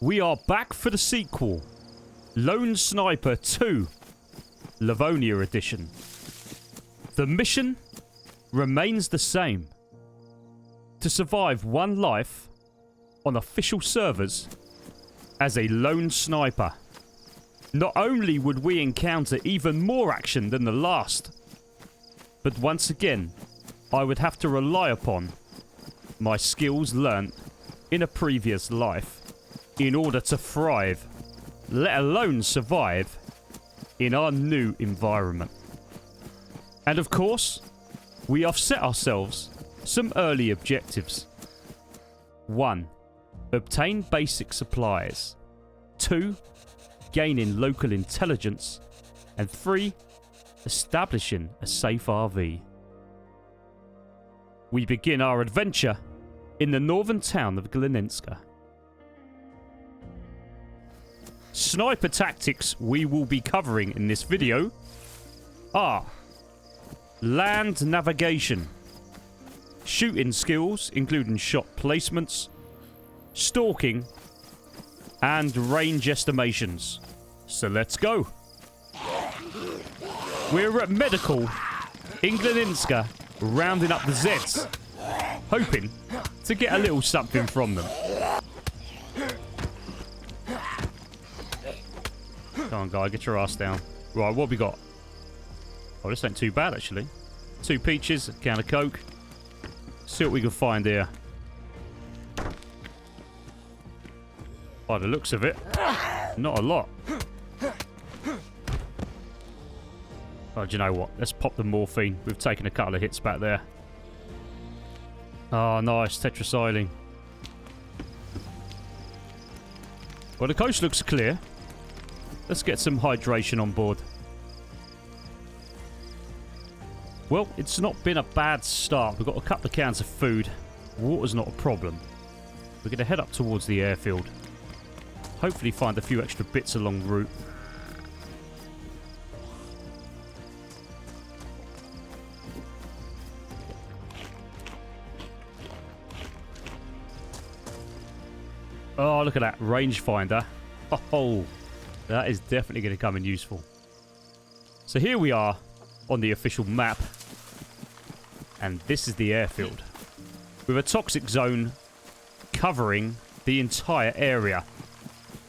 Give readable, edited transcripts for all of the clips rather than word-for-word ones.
We are back for the sequel. Lone Sniper 2. Livonia Edition. The mission remains the same. To survive one life on official servers as a lone sniper. Not only would we encounter even more action than the last, but once again, I would have to rely upon my skills learnt in a previous life in order to thrive, let alone survive, in our new environment. And of course, we have set ourselves some early objectives. 1. Obtain basic supplies. 2. Gaining local intelligence. And 3. Establishing a safe RV. We begin our adventure in the northern town of Gleninska. Sniper tactics we will be covering in this video are land navigation, shooting skills including shot placements, stalking, and range estimations. So let's go. We're at medical in Gleninska, rounding up the Zeds, hoping to get a little something from them. Come on, guy, get your ass down. Right, what have we got? Oh, this ain't too bad, actually. 2 peaches, a can of Coke. See what we can find here. By the looks of it, not a lot. Oh, do you know what? Let's pop the morphine. We've taken a couple of hits back there. Oh, nice. Tetracycline. Well, the coast looks clear. Let's get some hydration on board. Well, it's not been a bad start. We've got a couple of cans of food. Water's not a problem. We're going to head up towards the airfield. Hopefully find a few extra bits along the route. Oh, look at that rangefinder. Oh, that is definitely going to come in useful. So here we are on the official map. And this is the airfield. With a toxic zone covering the entire area.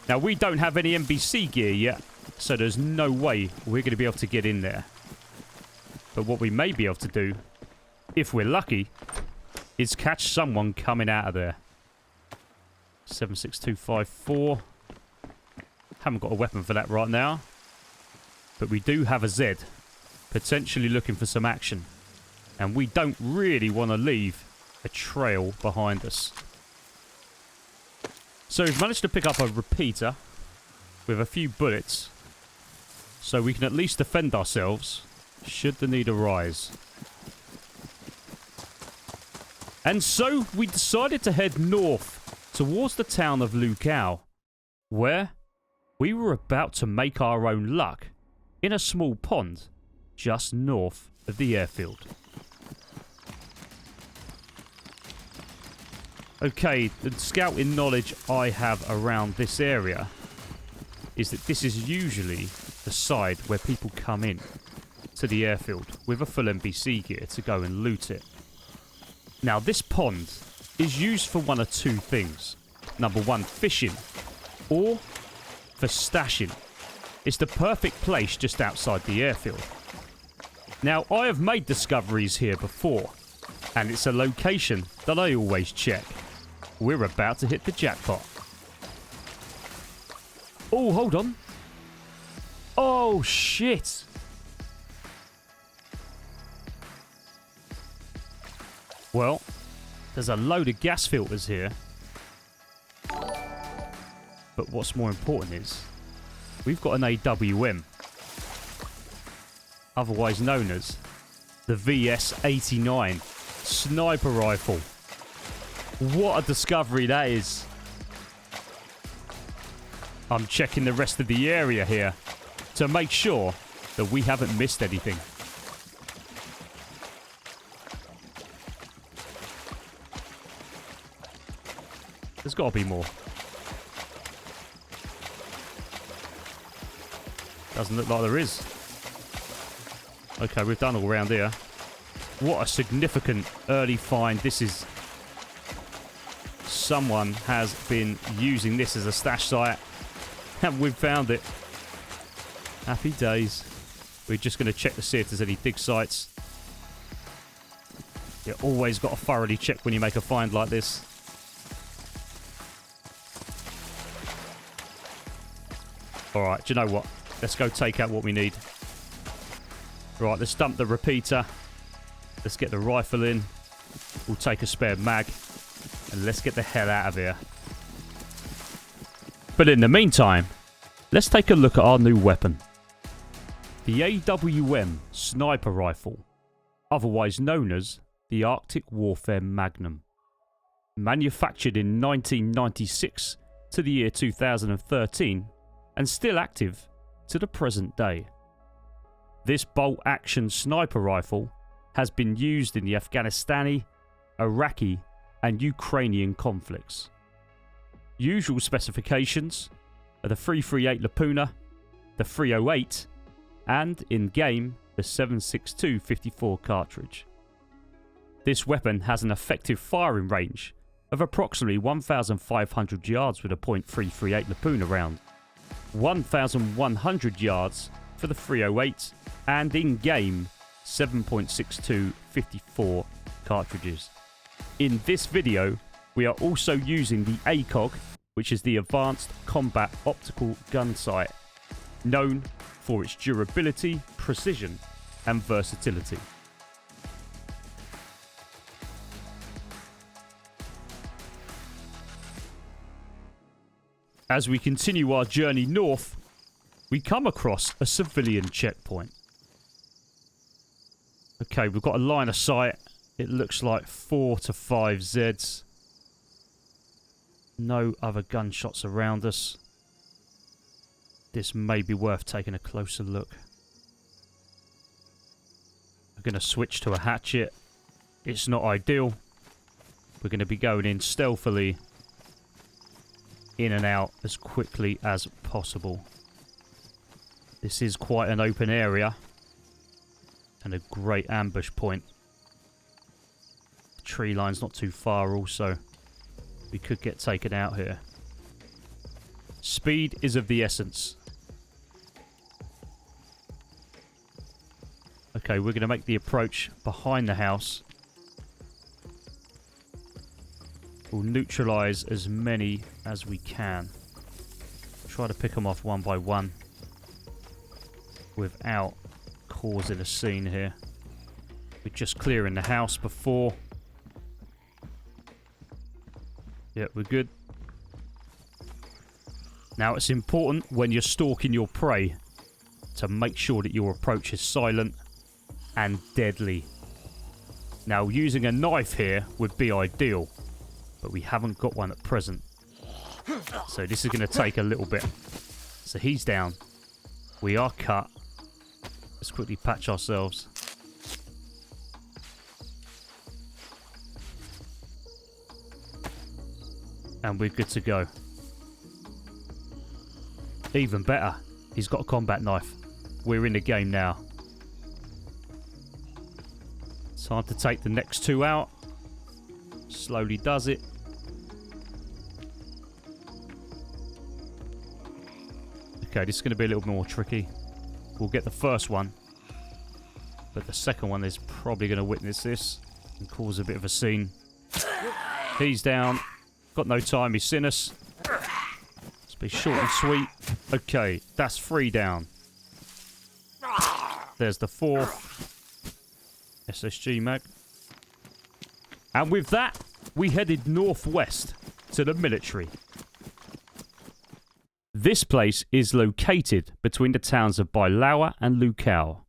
Now, we don't have any NBC gear yet, so there's no way we're going to be able to get in there. But what we may be able to do, if we're lucky, is catch someone coming out of there. 76254. Haven't got a weapon for that right now. But we do have a Z, potentially looking for some action. And we don't really want to leave a trail behind us. So we've managed to pick up a repeater with a few bullets. So we can at least defend ourselves should the need arise. And so we decided to head north towards the town of Lukau, where we were about to make our own luck in a small pond just north of the airfield. Okay, the scouting knowledge I have around this area is that this is usually the side where people come in to the airfield with a full NPC gear to go and loot it. Now, this pond is used for one of two things. Number one, fishing, or for stashing. It's the perfect place just outside the airfield. Now, I have made discoveries here before, and it's a location that I always check. We're about to hit the jackpot. Oh, hold on. Oh, shit. Well, there's a load of gas filters here. But what's more important is, we've got an AWM. Otherwise known as the VS-89 sniper rifle. What a discovery that is. I'm checking the rest of the area here to make sure that we haven't missed anything. There's got to be more. Doesn't look like there is. Okay, we've done all around here. What a significant early find. This is... Someone has been using this as a stash site. And we've found it. Happy days. We're just going to check to see if there's any dig sites. You always got to thoroughly check when you make a find like this. Alright, do you know what? Let's go take out what we need. Right, let's dump the repeater. Let's get the rifle in. We'll take a spare mag. And let's get the hell out of here. But in the meantime, let's take a look at our new weapon. The AWM Sniper Rifle, otherwise known as the Arctic Warfare Magnum. Manufactured in 1996 to the year 2013 and still active to the present day. This bolt-action sniper rifle has been used in the Afghanistani, Iraqi and Ukrainian conflicts. Usual specifications are the 338 Lapuna, the 308 and, in-game, the 7.62 cartridge. This weapon has an effective firing range of approximately 1,500 yards with a .338 Lapuna round, 1,100 yards for the 308 and in-game 7.62 54 cartridges. In this video, we are also using the ACOG, which is the Advanced Combat Optical Gun Sight, known for its durability, precision and versatility. As we continue our journey north, we come across a civilian checkpoint. Okay, we've got a line of sight. It looks like 4 to 5 Zeds. No other gunshots around us. This may be worth taking a closer look. We're going to switch to a hatchet. It's not ideal. We're going to be going in stealthily, in and out as quickly as possible. This is quite an open area and a great ambush point. The tree line's not too far also. We could get taken out here. Speed is of the essence. Okay, we're going to make the approach behind the house. We'll neutralise as many as we can. Try to pick them off one by one without causing a scene here. We're just clearing the house before. Yeah, we're good. Now it's important when you're stalking your prey to make sure that your approach is silent and deadly. Now using a knife here would be ideal, but we haven't got one at present. So this is going to take a little bit. So he's down. We are cut. Let's quickly patch ourselves. And we're good to go. Even better, he's got a combat knife. We're in the game now. Time to take the next two out. Slowly does it. Okay, this is going to be a little more tricky. We'll get the first one, but the second one is probably going to witness this and cause a bit of a scene. He's down. Got no time, he's seen us. Let's be short and sweet. Okay, that's 3 down. There's the 4th. SSG mag. And with that, we headed northwest to the military. This place is located between the towns of Bailawa and Lukau.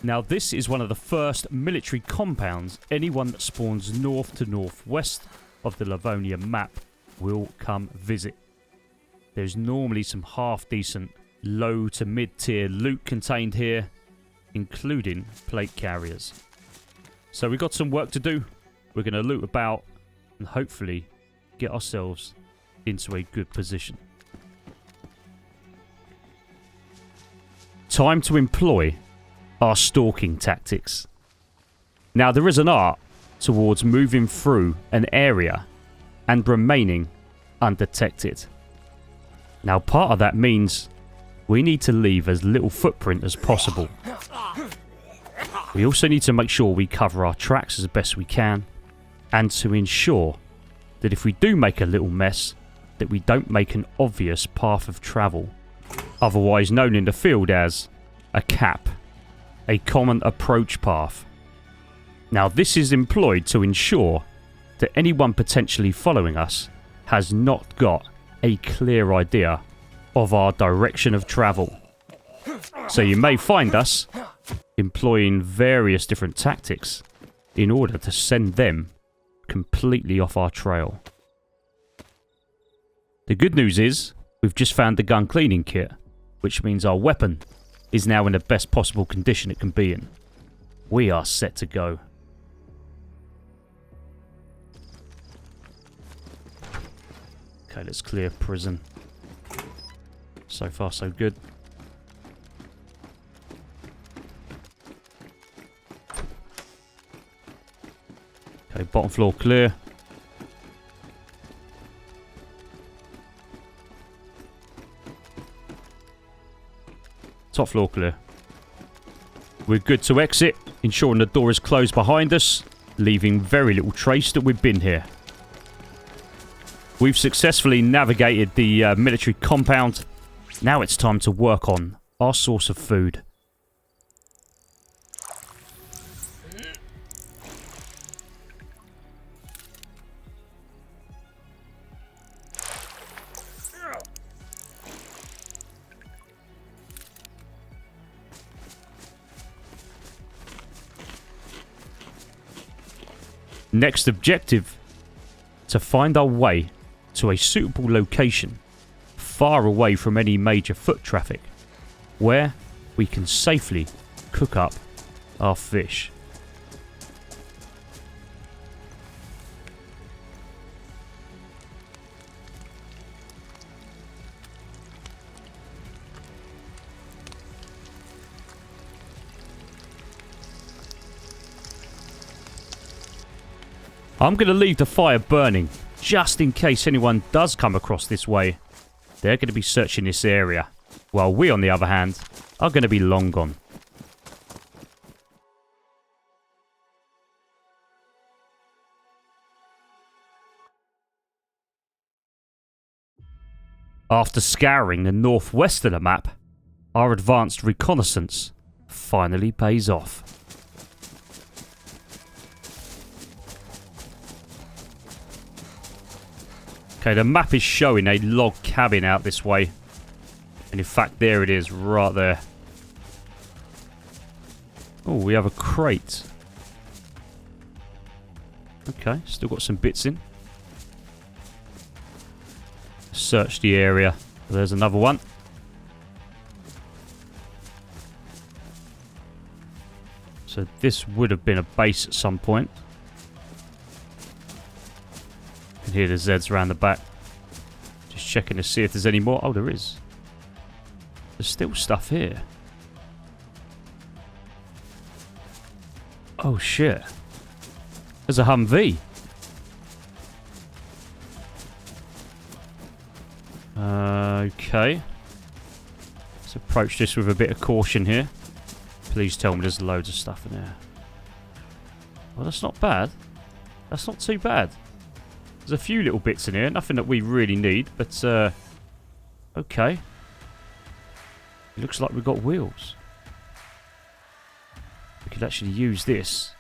Now this is one of the first military compounds anyone that spawns north to northwest of the Livonia map will come visit. There's normally some half decent low to mid tier loot contained here, including plate carriers. So we've got some work to do. We're going to loot about and hopefully get ourselves into a good position. Time to employ our stalking tactics. Now, there is an art towards moving through an area and remaining undetected. Now, part of that means we need to leave as little footprint as possible. We also need to make sure we cover our tracks as best we can, and to ensure that if we do make a little mess, that we don't make an obvious path of travel, otherwise known in the field as a cap, a common approach path. Now, this is employed to ensure that anyone potentially following us has not got a clear idea of our direction of travel. So you may find us employing various different tactics in order to send them completely off our trail. The good news is we've just found the gun cleaning kit, which means our weapon is now in the best possible condition it can be in. We are set to go. Okay, let's clear prison. So far, so good. Okay, bottom floor clear. Top floor clear. We're good to exit, ensuring the door is closed behind us, leaving very little trace that we've been here. We've successfully navigated the military compound. Now it's time to work on our source of food. Next objective, to find our way to a suitable location far away from any major foot traffic where we can safely cook up our fish. I'm going to leave the fire burning, just in case anyone does come across this way. They're going to be searching this area, while we, on the other hand, are going to be long gone. After scouring the northwest of the map, our advanced reconnaissance finally pays off. Okay, the map is showing a log cabin out this way. And in fact, there it is, right there. Oh, we have a crate. Okay, still got some bits in. Search the area. There's another one. So this would have been a base at some point. You can hear the Zeds around the back. Just checking to see if there's any more. Oh, there is. There's still stuff here. Oh, shit. There's a Humvee. Okay. Let's approach this with a bit of caution here. Please tell me there's loads of stuff in there. Well, that's not bad. That's not too bad. There's a few little bits in here. Nothing that we really need, but okay. It looks like we've got wheels. We could actually use this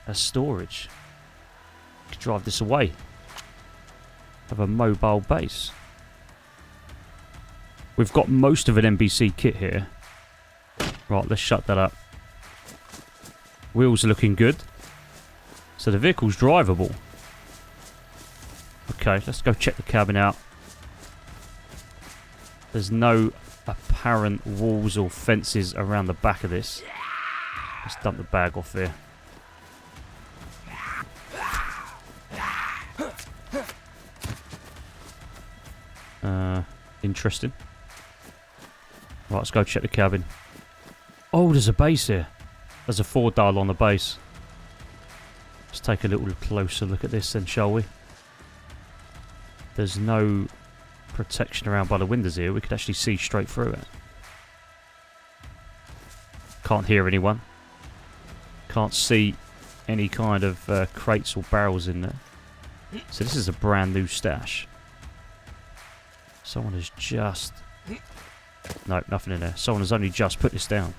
as storage. We could drive this away. Have a mobile base. We've got most of an NBC kit here. Right, let's shut that up. Wheels are looking good. So the vehicle's drivable. Okay, let's go check the cabin out. There's no apparent walls or fences around the back of this. Let's dump the bag off there. Interesting. Right, let's go check the cabin. Oh, there's a base here. There's a 4-dial on the base. Let's take a little closer look at this then, shall we? There's no protection around by the windows here. We could actually see straight through it. Can't hear anyone. Can't see any kind of crates or barrels in there. So this is a brand new stash. Someone has just... No, nothing in there. Someone has only just put this down.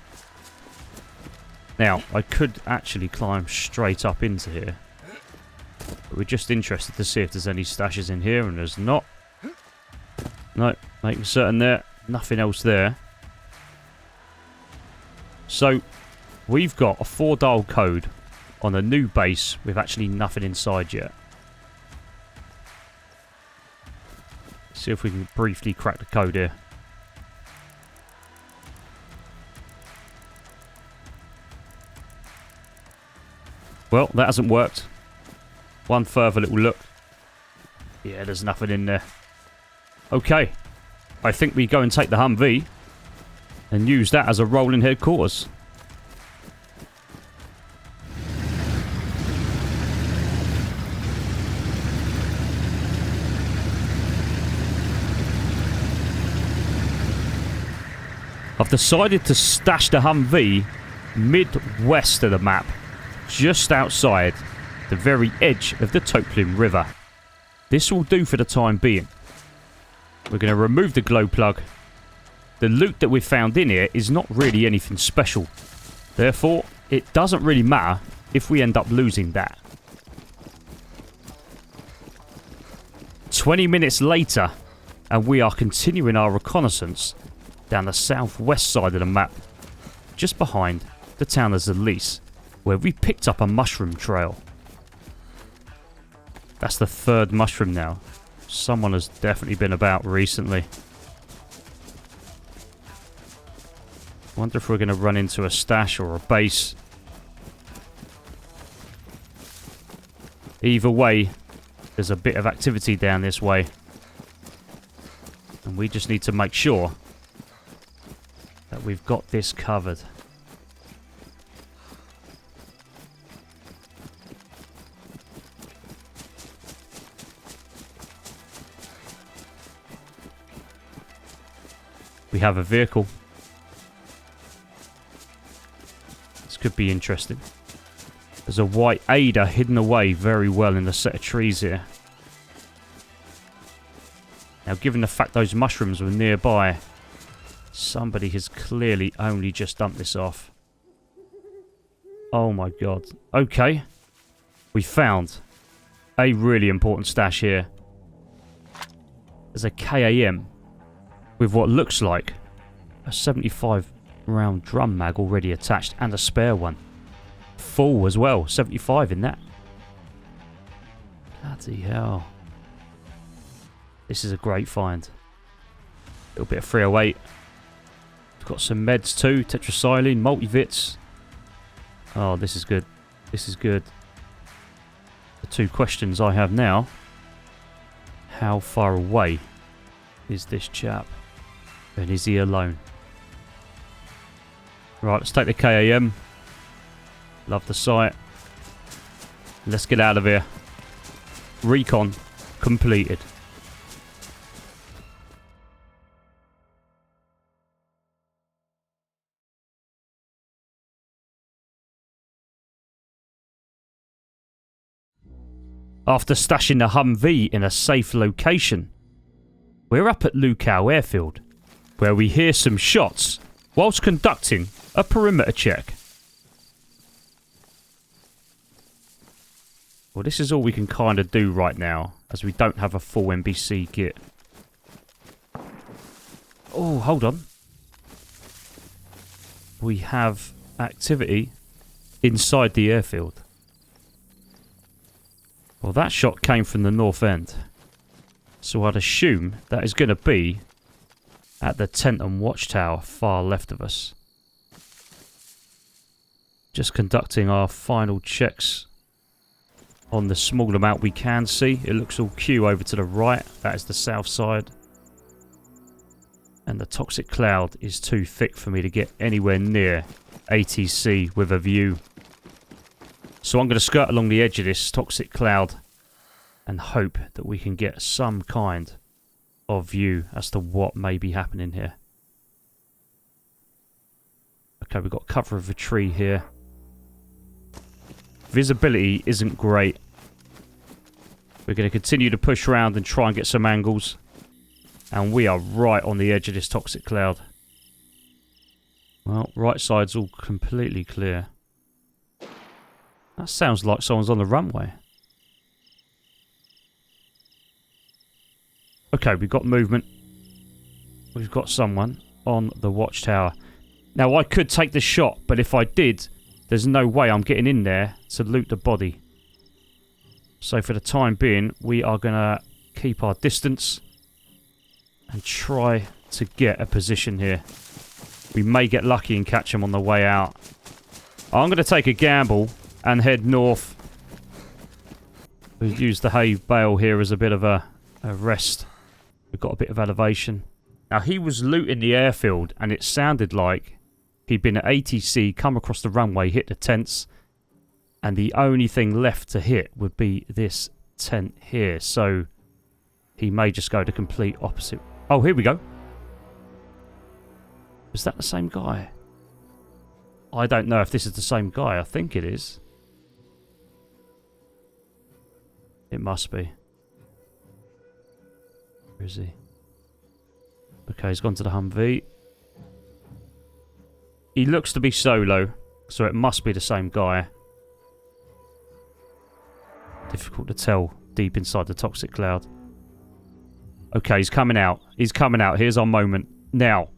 Now, I could actually climb straight up into here. But we're just interested to see if there's any stashes in here, and there's not. No, making certain there. Nothing else there. So, we've got a 4-dial code on a new base with actually nothing inside yet. See if we can briefly crack the code here. Well, that hasn't worked. One further little look. Yeah, there's nothing in there. Okay. I think we go and take the Humvee and use that as a rolling headquarters. I've decided to stash the Humvee mid-west of the map, just outside the very edge of the Toplin River. This will do for the time being. We're going to remove the glow plug. The loot that we've found in here is not really anything special. Therefore, it doesn't really matter if we end up losing that. 20 minutes later, and we are continuing our reconnaissance down the southwest side of the map, just behind the town of Zalise, where we picked up a mushroom trail. That's the 3rd mushroom now. Someone has definitely been about recently. Wonder if we're going to run into a stash or a base. Either way, there's a bit of activity down this way. And we just need to make sure that we've got this covered. We have a vehicle. This could be interesting. There's a white Ada hidden away very well in the set of trees here. Now, given the fact those mushrooms were nearby, somebody has clearly only just dumped this off. Oh my god. Okay. We found a really important stash here. There's a KAM with what looks like a 75 round drum mag already attached and a spare one. Full as well. 75 in that. Bloody hell. This is a great find. A little bit of 308. We've got some meds too. Tetracycline, multivits. Oh, this is good. This is good. The 2 questions I have now. How far away is this chap? And is he alone? Right, let's take the KAM. Love the sight. Let's get out of here. Recon completed. After stashing the Humvee in a safe location, we're up at Lukow Airfield, where we hear some shots whilst conducting a perimeter check. Well, this is all we can kind of do right now, as we don't have a full NBC kit. Oh, hold on. We have activity inside the airfield. Well, that shot came from the north end. So I'd assume that is going to be at the Tenton watchtower far left of us. Just conducting our final checks on the small amount we can see. It looks all Q over to the right. That is the south side. And the toxic cloud is too thick for me to get anywhere near ATC with a view. So I'm going to skirt along the edge of this toxic cloud and hope that we can get some kind of view as to what may be happening here. Okay, we've got cover of a tree here. Visibility isn't great. We're going to continue to push around and try and get some angles. And we are right on the edge of this toxic cloud. Well, right side's all completely clear. That sounds like someone's on the runway. Okay, we've got movement. We've got someone on the watchtower. Now, I could take the shot, but if I did, there's no way I'm getting in there to loot the body. So for the time being, we are going to keep our distance and try to get a position here. We may get lucky and catch him on the way out. I'm going to take a gamble and head north. We'll use the hay bale here as a bit of a rest. We've got a bit of elevation. Now, he was looting the airfield, and it sounded like he'd been at ATC, come across the runway, hit the tents, and the only thing left to hit would be this tent here. So he may just go the complete opposite. Oh, here we go. Is that the same guy? I don't know if this is the same guy. I think it is. It must be. Where is he? Okay, he's gone to the Humvee. He looks to be solo, so it must be the same guy. Difficult to tell deep inside the toxic cloud. Okay, he's coming out. He's coming out. Here's our moment. Now,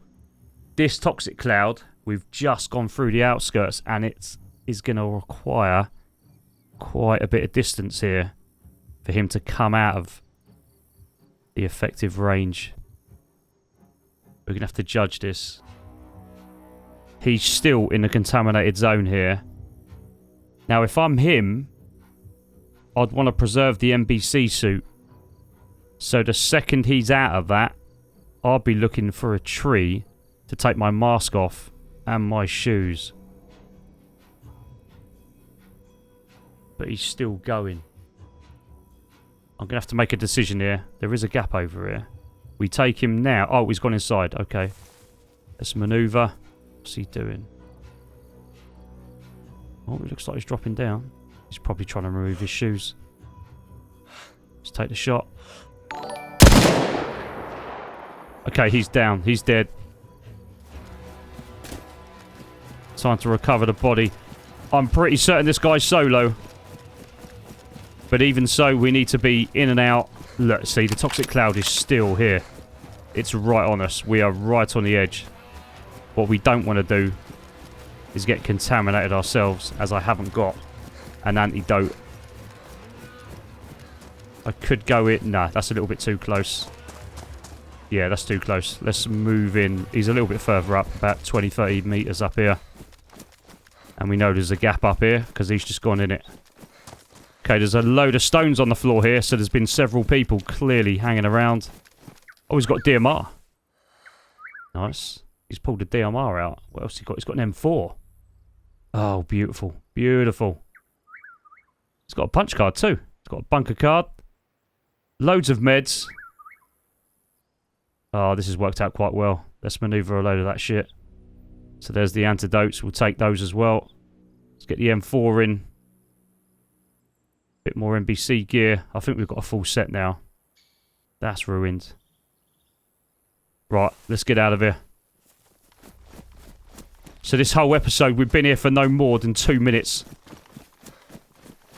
this toxic cloud, we've just gone through the outskirts, and it is going to require quite a bit of distance here for him to come out of the effective range. We're going to have to judge this. He's still in the contaminated zone here. Now, if I'm him, I'd want to preserve the NBC suit. So the second he's out of that, I'll be looking for a tree to take my mask off and my shoes. But he's still going. I'm going to have to make a decision here. There is a gap over here. We take him now. Oh, he's gone inside. Okay. Let's maneuver. What's he doing? Oh, it looks like he's dropping down. He's probably trying to remove his shoes. Let's take the shot. Okay, he's down. He's dead. Time to recover the body. I'm pretty certain this guy's solo. But even so, we need to be in and out. Look, see, the toxic cloud is still here. It's right on us. We are right on the edge. What we don't want to do is get contaminated ourselves, as I haven't got an antidote. I could go in. Nah, that's a little bit too close. Yeah, that's too close. Let's move in. He's a little bit further up, about 20, 30 metres up here. And we know there's a gap up here, because he's just gone in it. Okay, there's a load of stones on the floor here, so there's been several people clearly hanging around. Oh, he's got DMR. Nice. He's pulled the DMR out. What else he got? He's got an M4. Oh, beautiful. Beautiful. He's got a punch card too. He's got a bunker card. Loads of meds. Oh, this has worked out quite well. Let's maneuver a load of that shit. So there's the antidotes. We'll take those as well. Let's get the M4 in. Bit more NBC gear. I think we've got a full set now. That's ruined. Right, let's get out of here. So this whole episode, we've been here for no more than 2 minutes.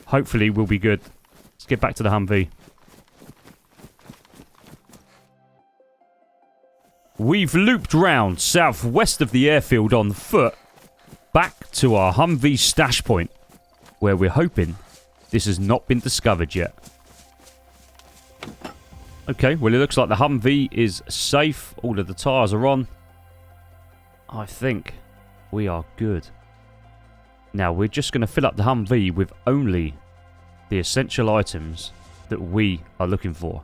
Hopefully we'll be good. Let's get back to the Humvee. We've looped round southwest of the airfield on foot, back to our Humvee stash point, where we're hoping this has not been discovered yet. Okay, well it looks like the Humvee is safe. All of the tyres are on. I think we are good. Now we're just going to fill up the Humvee with only the essential items that we are looking for.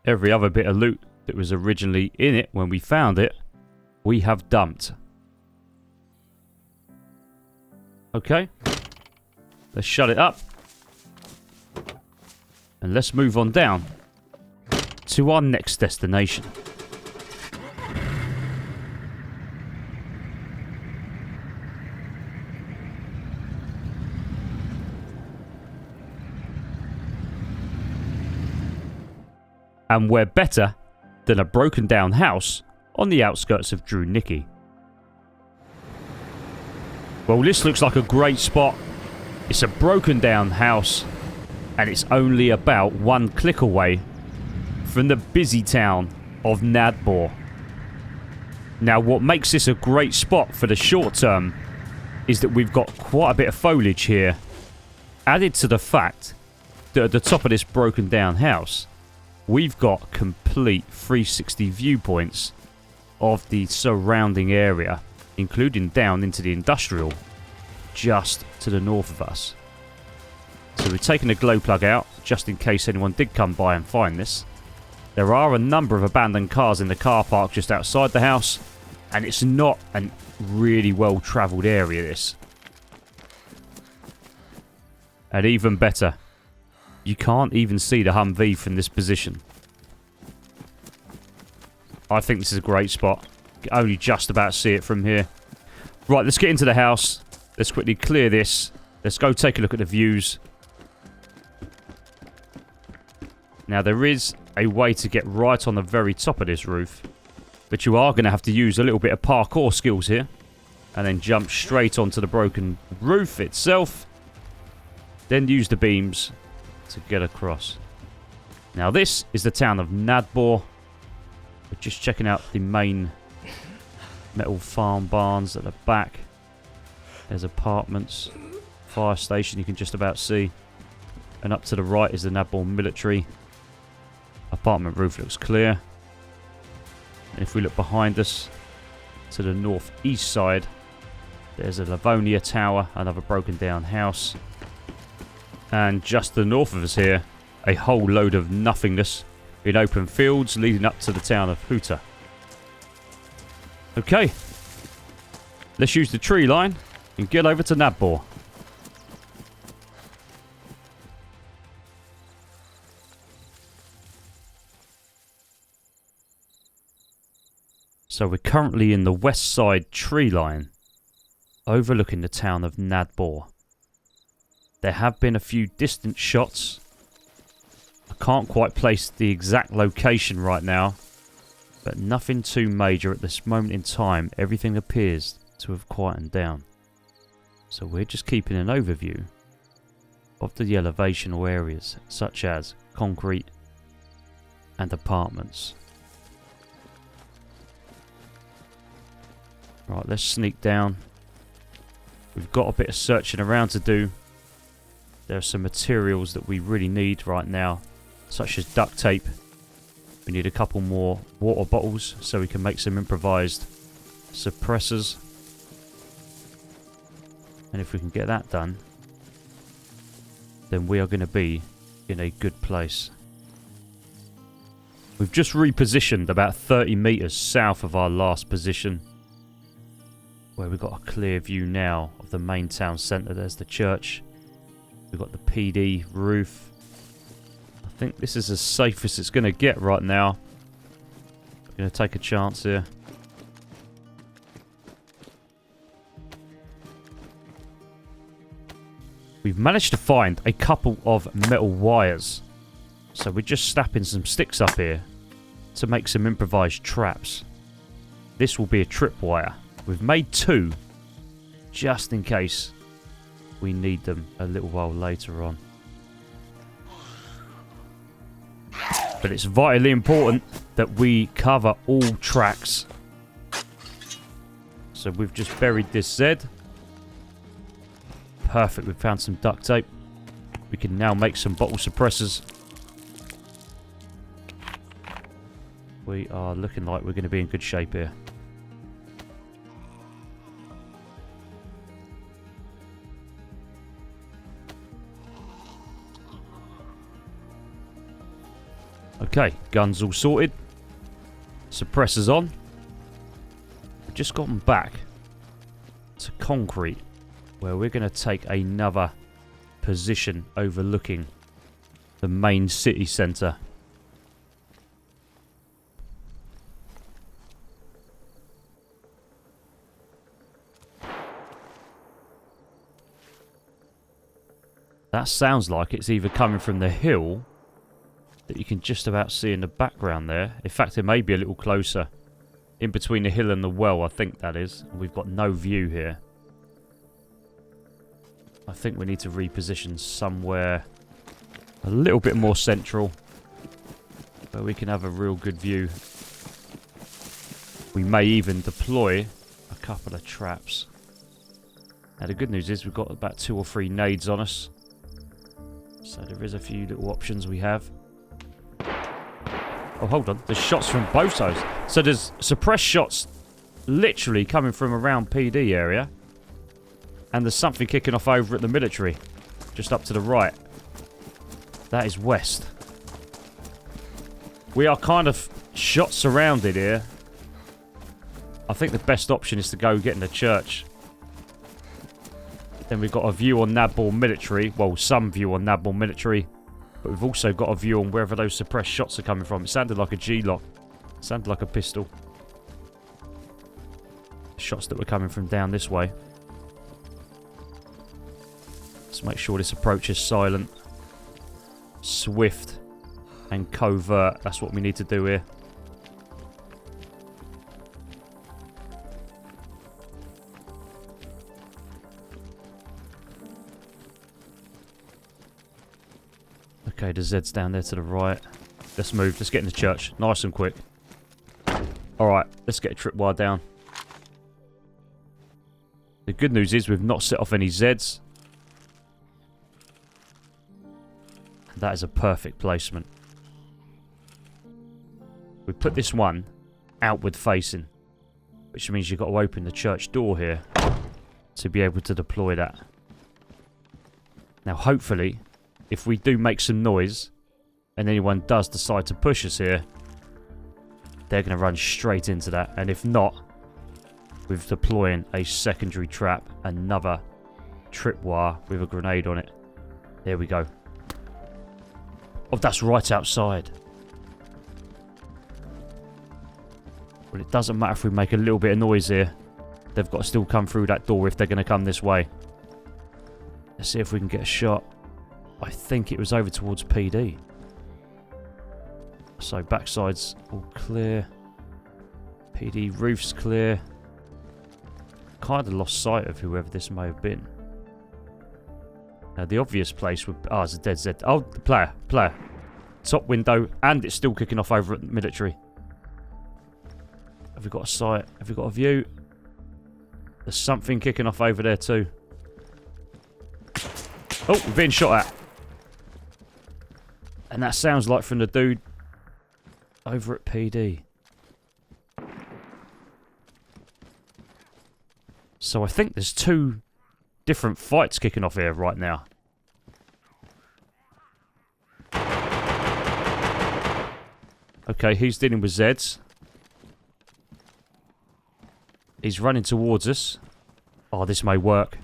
Every other bit of loot that was originally in it when we found it, we have dumped. Okay. Let's shut it up. And let's move on down to our next destination. And we're better than a broken down house on the outskirts of Drewnicki. Well, this looks like a great spot. It's a broken down house, and it's only about 1 click away from the busy town of Nadbor. Now, what makes this a great spot for the short term is that we've got quite a bit of foliage here, added to the fact that at the top of this broken down house, we've got complete 360 viewpoints of the surrounding area, including down into the industrial just to the north of us. So we've taken the glow plug out just in case anyone did come by and find this. There are a number of abandoned cars in the car park just outside the house, and it's not a really well travelled area, this. And even better, you can't even see the Humvee from this position. I think this is a great spot. You can only just about see it from here. Right, let's get into the house. Let's quickly clear this. Let's go take a look at the views. Now, there is a way to get right on the very top of this roof, but you are going to have to use a little bit of parkour skills here, and then jump straight onto the broken roof itself, then use the beams to get across. Now, this is the town of Nadbor. We're just checking out the main metal farm barns at the back. There's apartments, fire station you can just about see, and up to the right is the Nadbor military. Apartment roof looks clear. And if we look behind us to the northeast side, there's a Livonia tower, another broken down house. And just to the north of us here, a whole load of nothingness in open fields leading up to the town of Huta. Okay, let's use the tree line and get over to Nadbor. So we're currently in the west side tree line, overlooking the town of Nadbor. There have been a few distant shots. I can't quite place the exact location right now, but nothing too major at this moment in time. Everything appears to have quietened down. So we're just keeping an overview of the elevational areas, such as concrete and apartments. Right, let's sneak down. We've got a bit of searching around to do. There are some materials that we really need right now, such as duct tape. We need a couple more water bottles so we can make some improvised suppressors. And if we can get that done, then we are going to be in a good place. We've just repositioned about 30 meters south of our last position, where we've got a clear view now of the main town centre. There's the church. We've got the PD roof. I think this is as safe as it's going to get right now. I'm going to take a chance here. We've managed to find a couple of metal wires. So we're just snapping some sticks up here to make some improvised traps. This will be a tripwire. We've made 2 just in case we need them a little while later on. But it's vitally important that we cover all tracks. So we've just buried this Z. Perfect, we've found some duct tape. We can now make some bottle suppressors. We are looking like we're going to be in good shape here. Okay, guns all sorted. Suppressors on. We've just gotten back to concrete, where we're going to take another position overlooking the main city centre. That sounds like it's either coming from the hill that you can just about see in the background there. In fact, it may be a little closer. In between the hill and the well, I think that is. We've got no view here. I think we need to reposition somewhere a little bit more central, where we can have a real good view. We may even deploy a couple of traps. Now the good news is we've got about 2 or 3 nades on us. So there is a few little options we have. Oh, hold on. There's shots from both sides. So there's suppressed shots literally coming from around PD area. And there's something kicking off over at the military. Just up to the right. That is west. We are kind of shot surrounded here. I think the best option is to go get in the church. Then we've got a view on Nabal military. Well, some view on Nabal military. But we've also got a view on wherever those suppressed shots are coming from. It sounded like a G-lock. It sounded like a pistol. Shots that were coming from down this way. Let's make sure this approach is silent, swift, and covert. That's what we need to do here. Okay, the Z's down there to the right. Let's move. Let's get in the church. Nice and quick. Alright, let's get a tripwire down. The good news is we've not set off any Z's. That is a perfect placement. We put this one outward facing, which means you've got to open the church door here to be able to deploy that. Now hopefully, if we do make some noise and anyone does decide to push us here, they're going to run straight into that. And if not, we're deploying a secondary trap, another tripwire with a grenade on it. There we go. Oh, that's right outside. Well, it doesn't matter if we make a little bit of noise here. They've got to still come through that door if they're going to come this way. Let's see if we can get a shot. I think it was over towards PD. So backside's all clear. PD roof's clear. Kind of lost sight of whoever this may have been. Now the obvious place would... Ah, it's a dead Z. Oh, the player. Top window, and it's still kicking off over at the military. Have we got a sight? Have we got a view? There's something kicking off over there too. Oh, we're being shot at. And that sounds like from the dude over at PD. So I think there's 2 different fights kicking off here right now. Okay, he's dealing with Zeds. He's running towards us. Oh, this may work.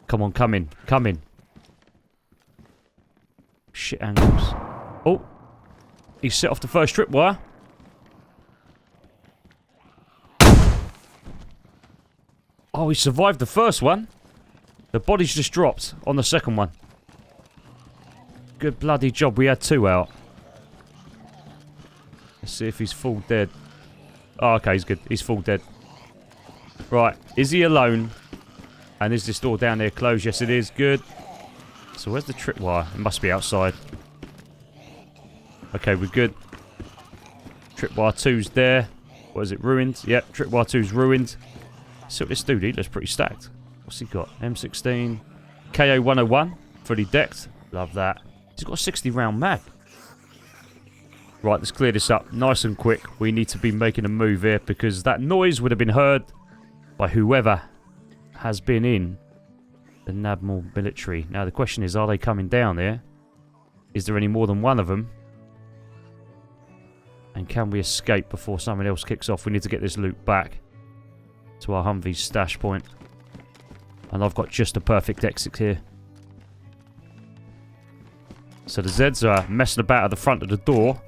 Come on, come in. Come in. Shit angles. Oh. He set off the first tripwire. Oh, he survived the first one. The body's just dropped on the second one. Good bloody job. We had 2 out. Let's see if he's full dead. Oh, okay, he's good. He's full dead. Right. Is he alone? And is this door down there closed? Yes, it is. Good. So where's the tripwire? It must be outside. Okay, we're good. Tripwire 2's there. What is it? Ruined? Yep, tripwire 2's ruined. See what this dude, he looks pretty stacked. What's he got? M16. KO 101. Fully decked. Love that. He's got a 60 round mag. Right, let's clear this up nice and quick. We need to be making a move here because that noise would have been heard by whoever has been in the Nabal military. Now the question is, are they coming down there? Is there any more than one of them? And can we escape before something else kicks off? We need to get this loot back to our Humvee's stash point. And I've got just a perfect exit here. So the Zeds are messing about at the front of the door.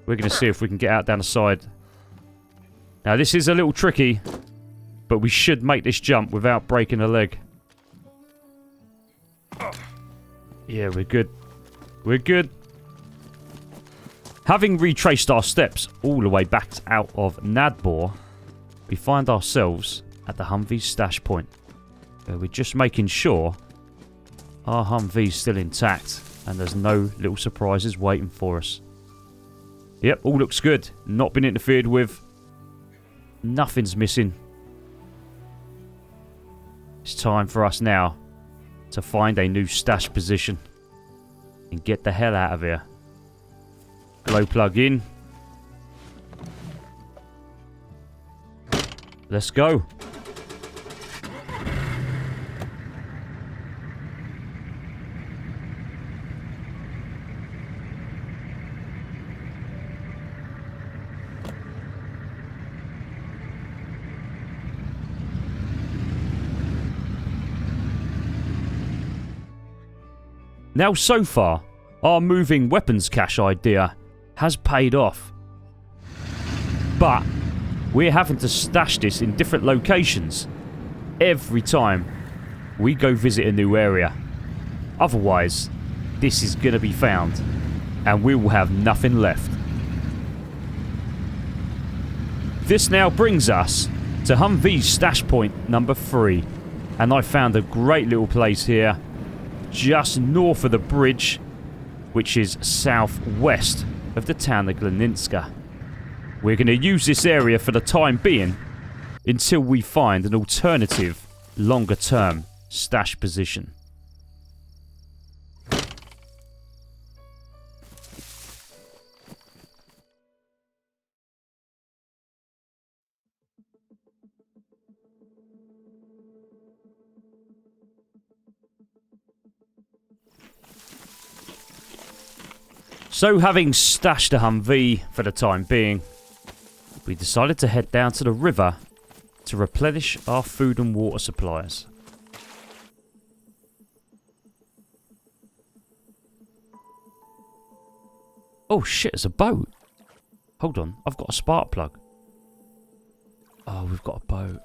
We're going to see if we can get out down the side. Now this is a little tricky, but we should make this jump without breaking a leg. Yeah, we're good. We're good. Having retraced our steps all the way back out of Nadbor, we find ourselves at the Humvee's stash point. Where we're just making sure our Humvee's still intact and there's no little surprises waiting for us. Yep, all looks good. Not been interfered with. Nothing's missing. It's time for us now to find a new stash position and get the hell out of here. Glow plug in. Let's go. Now, so far, our moving weapons cache idea has paid off. But we're having to stash this in different locations every time we go visit a new area. Otherwise, this is going to be found and we will have nothing left. This now brings us to Humvee's stash point number 3. And I found a great little place here just north of the bridge, which is southwest of the town of Glaninska. We're going to use this area for the time being until we find an alternative, longer term stash position. So, having stashed a Humvee for the time being, we decided to head down to the river to replenish our food and water supplies. Oh shit, there's a boat. Hold on, I've got a spark plug. Oh, we've got a boat.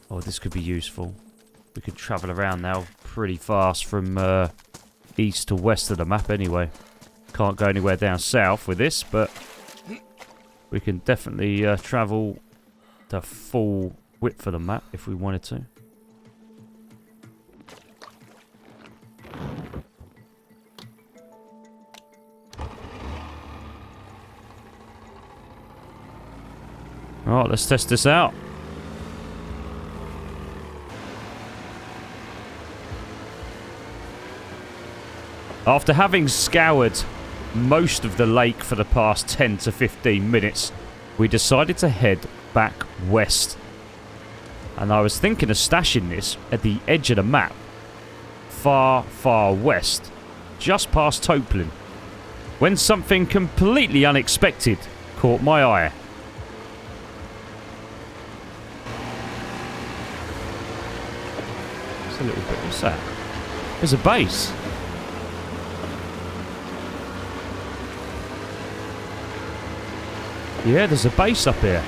Oh, this could be useful. We could travel around now pretty fast from east to west of the map anyway. Can't go anywhere down south with this, but we can definitely travel the full width of the map if we wanted to. Alright, let's test this out. After having scoured most of the lake for the past 10 to 15 minutes, we decided to head back west. And I was thinking of stashing this at the edge of the map, far, far west, just past Toplin, when something completely unexpected caught my eye. It's a little bit, what's that? There's a base. Yeah, there's a base up here.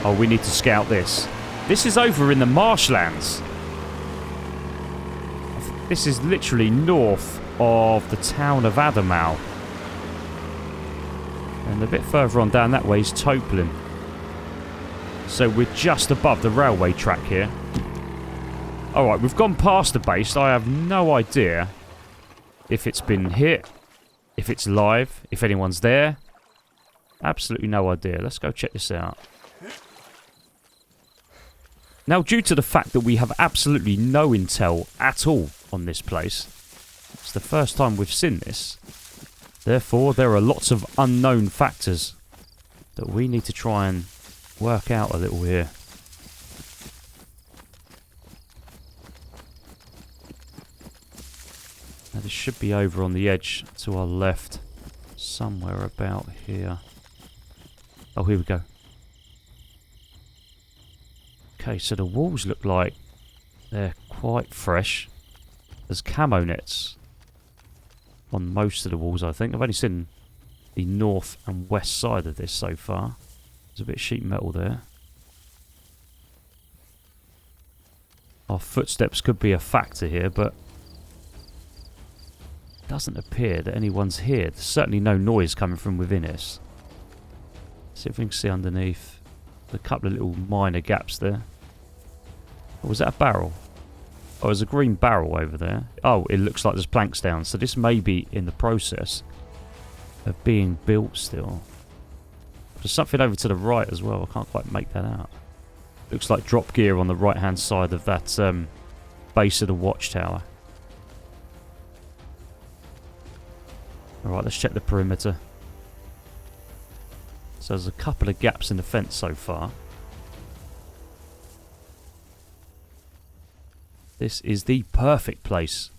Oh, we need to scout this. This is over in the marshlands. This is literally north of the town of Adamau. And a bit further on down that way is Toplin. So we're just above the railway track here. Alright, we've gone past the base. I have no idea if it's been hit, if it's live, if anyone's there. Absolutely no idea. Let's go check this out. Now, due to the fact that we have absolutely no intel at all on this place, it's the first time we've seen this. Therefore, there are lots of unknown factors that we need to try and work out a little here. Now, this should be over on the edge to our left. somewhere about here. Oh, here we go. Okay, so the walls look like they're quite fresh. There's camo nets on most of the walls, I think. I've only seen the north and west side of this so far. There's a bit of sheet metal there. Our footsteps could be a factor here, but it doesn't appear that anyone's here. There's certainly no noise coming from within us. See if we can see underneath. There's a couple of little minor gaps there. Oh, was that a barrel? Oh, there's a green barrel over there. Oh, it looks like there's planks down. So this may be in the process of being built still. There's something over to the right as well. I can't quite make that out. Looks like drop gear on the right hand side of that base of the watchtower. Alright, let's check the perimeter. So there's a couple of gaps in the fence so far. This is the perfect place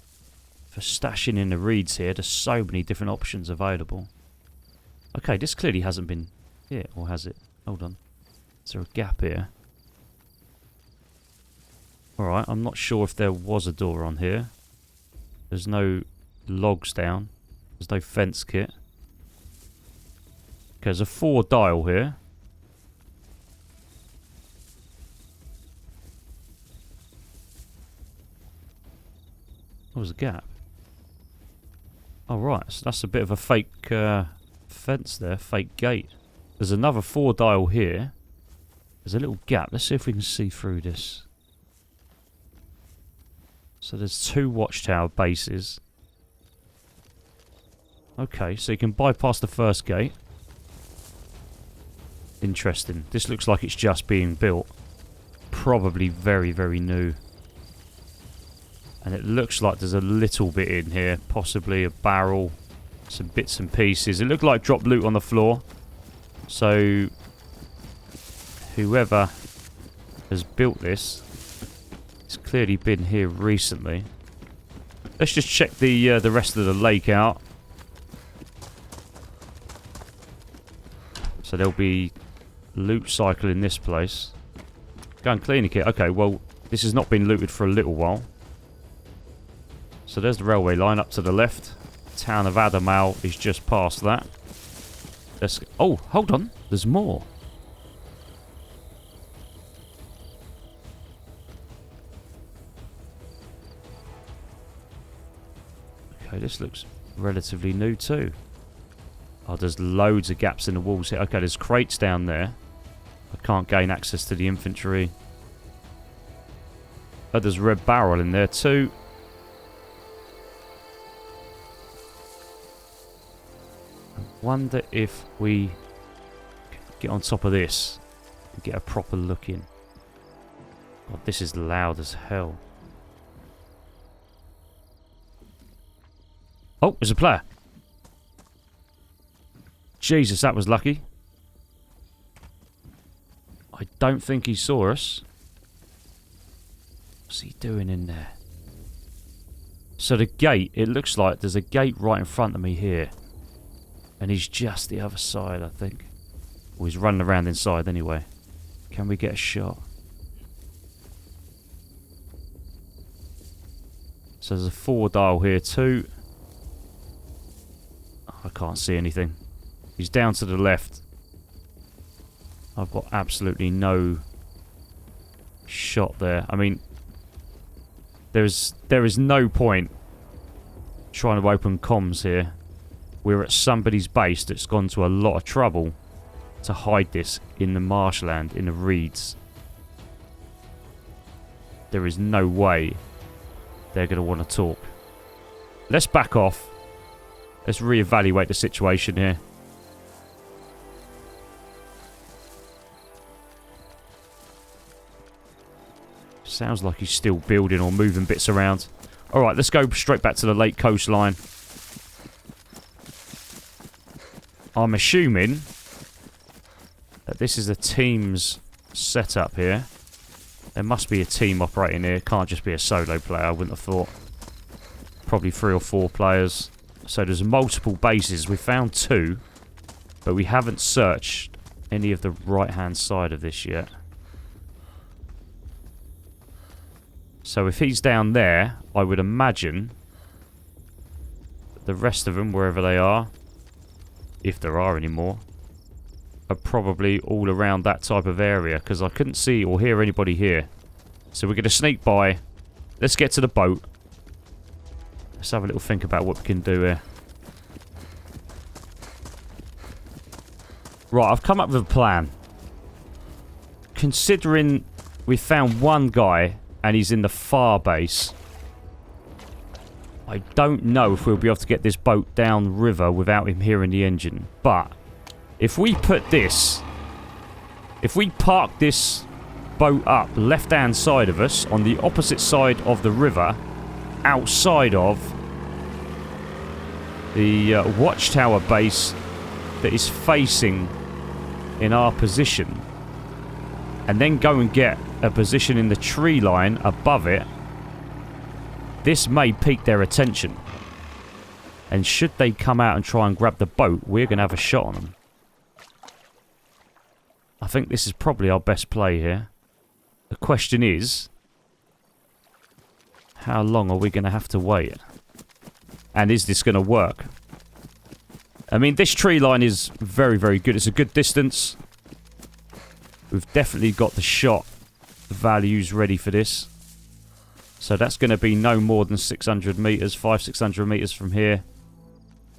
for stashing in the reeds here. There's so many different options available. Okay, this clearly hasn't been here, or has it? Hold on. Is there a gap here? Alright, I'm not sure if there was a door on here. There's no logs down. There's no fence kit. Okay, there's a 4 dial here. What was a gap? Oh, right. So that's a bit of a fake fence there. Fake gate. There's another 4 dial here. There's a little gap. Let's see if we can see through this. So there's 2 watchtower bases. Okay, so you can bypass the first gate. Interesting. This looks like it's just being built. Probably very, very new. And it looks like there's a little bit in here. Possibly a barrel. Some bits and pieces. It looked like dropped loot on the floor. So whoever has built this has clearly been here recently. Let's just check the rest of the lake out. So there'll be loot cycle in this place. Go and clean it. Okay, well, this has not been looted for a little while. So there's the railway line up to the left. Town of Adamail is just past that. Let's... Oh, hold on. There's more. Okay, this looks relatively new too. Oh, there's loads of gaps in the walls here. Okay, there's crates down there. I can't gain access to the infantry. Oh, there's a red barrel in there too. I wonder if we get on top of this and get a proper look in. God, this is loud as hell. Oh, there's a player. Jesus, that was lucky. I don't think he saw us. What's he doing in there? So the gate, it looks like there's a gate right in front of me here. And he's just the other side, I think. Or he's running around inside anyway. Can we get a shot? So there's a 4 dial here too. Oh, I can't see anything. He's down to the left. I've got absolutely no shot there. I mean, there is no point trying to open comms here. We're at somebody's base that's gone to a lot of trouble to hide this in the marshland, in the reeds. There is no way they're going to want to talk. Let's back off. Let's reevaluate the situation here. Sounds like he's still building or moving bits around. Alright, let's go straight back to the lake coastline. I'm assuming that this is a team's setup here. There must be a team operating here. Can't just be a solo player, I wouldn't have thought. Probably 3 or 4 players. So there's multiple bases. We found 2, but we haven't searched any of the right-hand side of this yet. So if he's down there, I would imagine the rest of them, wherever they are, if there are any more, are probably all around that type of area, because I couldn't see or hear anybody here. So we're going to sneak by. Let's get to the boat. Let's have a little think about what we can do here. Right, I've come up with a plan. Considering we found one guy and he's in the far base, I don't know if we'll be able to get this boat down river without him hearing the engine. But if we put this... if we park this boat up left-hand side of us on the opposite side of the river, outside of the watchtower base that is facing in our position, and then go and get a position in the tree line above it, this may pique their attention. And should they come out and try and grab the boat, we're going to have a shot on them. I think this is probably our best play here. The question is, how long are we going to have to wait? And is this going to work? I mean, this tree line is very, very good. It's a good distance. We've definitely got the shot values ready for this. So that's going to be no more than 600 meters, 500-600 meters from here,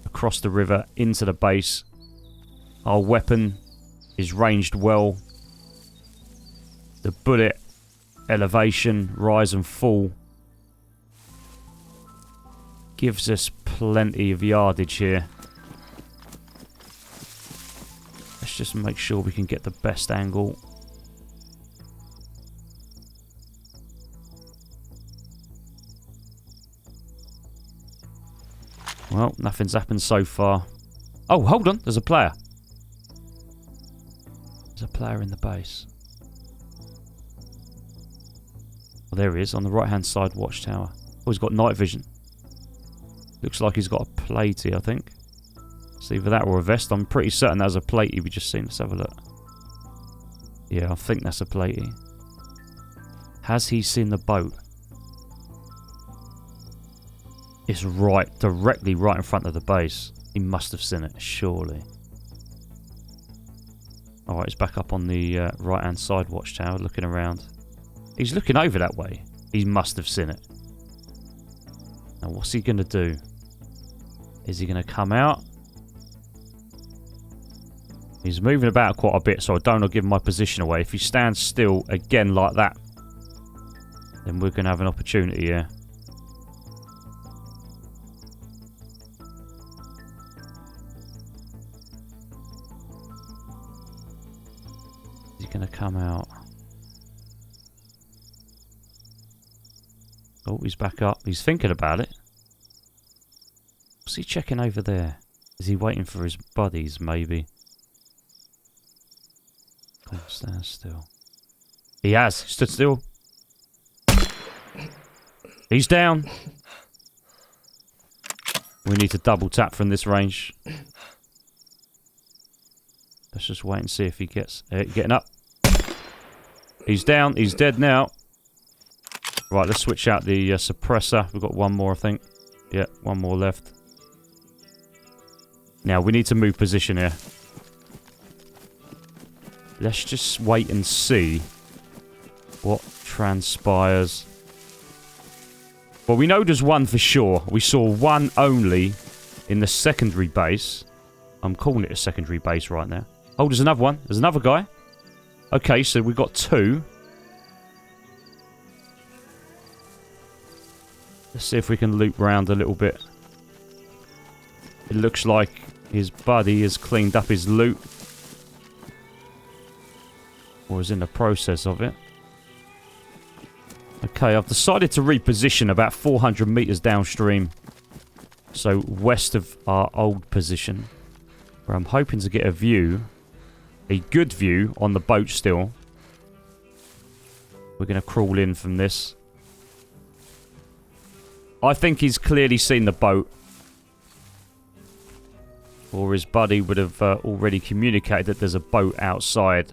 across the river into the base. Our weapon is ranged well. The bullet elevation, rise and fall, gives us plenty of yardage here. Let's just make sure we can get the best angle. Well, nothing's happened so far. Oh, hold on. There's a player. There's a player in the base. Oh, there he is on the right-hand side watchtower. Oh, he's got night vision. Looks like he's got a platey, I think. It's either that or a vest. I'm pretty certain that's a platey we just seen. Let's have a look. Yeah, I think that's a platey. Has he seen the boat? It's right, directly right in front of the base. He must have seen it, surely. Alright, he's back up on the right-hand side watchtower, looking around. He's looking over that way. He must have seen it. Now, what's he going to do? Is he going to come out? He's moving about quite a bit, so I don't want to give my position away. If he stands still again like that, then we're going to have an opportunity here. He's going to come out. Oh, he's back up. He's thinking about it. What's he checking over there? Is he waiting for his buddies, maybe? Oh, stand still. He has. Stood still. He's down. We need to double tap from this range. Let's just wait and see if he gets... getting up. He's down. He's dead now. Right, let's switch out the suppressor. We've got one more, I think. Yeah, one more left. Now, we need to move position here. Let's just wait and see what transpires. Well, we know there's one for sure. We saw one only in the secondary base. I'm calling it a secondary base right now. Oh, there's another one. There's another guy. Okay, so we've got 2. Let's see if we can loop round a little bit. It looks like his buddy has cleaned up his loot. Or is in the process of it. Okay, I've decided to reposition about 400 meters downstream. So west of our old position. Where I'm hoping to get a view. A good view on the boat still. We're going to crawl in from this. I think he's clearly seen the boat. Or his buddy would have already communicated that there's a boat outside.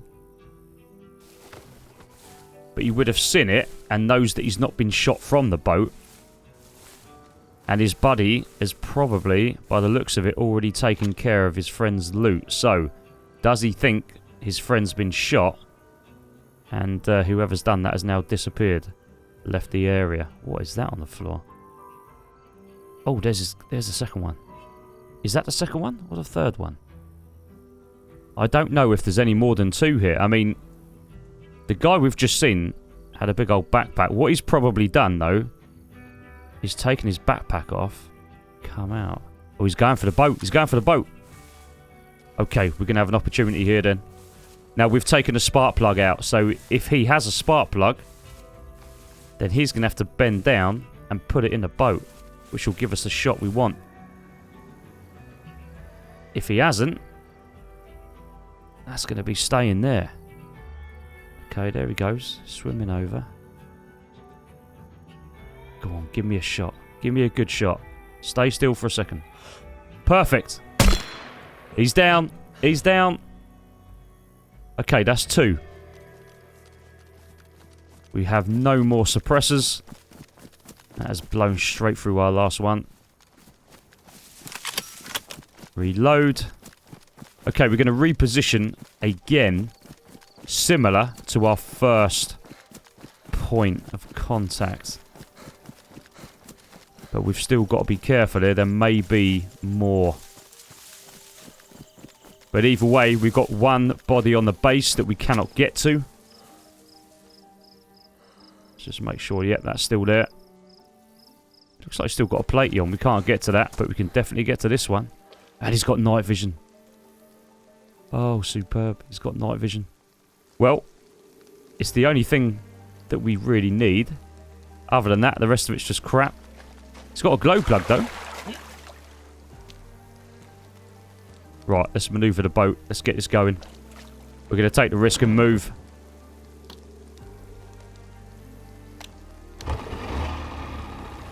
But he would have seen it and knows that he's not been shot from the boat. And his buddy has probably, by the looks of it, already taken care of his friend's loot. So, does he think his friend's been shot? And whoever's done that has now disappeared. Left the area. What is that on the floor? Oh, there's the second one. Is that the second one or the third one? I don't know if there's any more than two here. I mean, the guy we've just seen had a big old backpack. What he's probably done, though, is taken his backpack off. Come out. Oh, he's going for the boat. He's going for the boat. Okay, we're going to have an opportunity here then. Now, we've taken the spark plug out. So, if he has a spark plug, then he's going to have to bend down and put it in the boat, which will give us the shot we want. If he hasn't, that's going to be staying there. Okay, there he goes. Swimming over. Go on, give me a shot. Give me a good shot. Stay still for a second. Perfect. He's down. He's down. Okay, that's two. We have no more suppressors. That has blown straight through our last one. Reload. Okay, we're going to reposition again, similar to our first point of contact. But we've still got to be careful here. There may be more. But either way, we've got one body on the base that we cannot get to. Let's just make sure, yep, that's still there. Looks like he's still got a platey on. We can't get to that, but we can definitely get to this one. And he's got night vision. Oh, superb. He's got night vision. Well, it's the only thing that we really need. Other than that, the rest of it's just crap. He's got a glow plug, though. Right, let's maneuver the boat. Let's get this going. We're going to take the risk and move.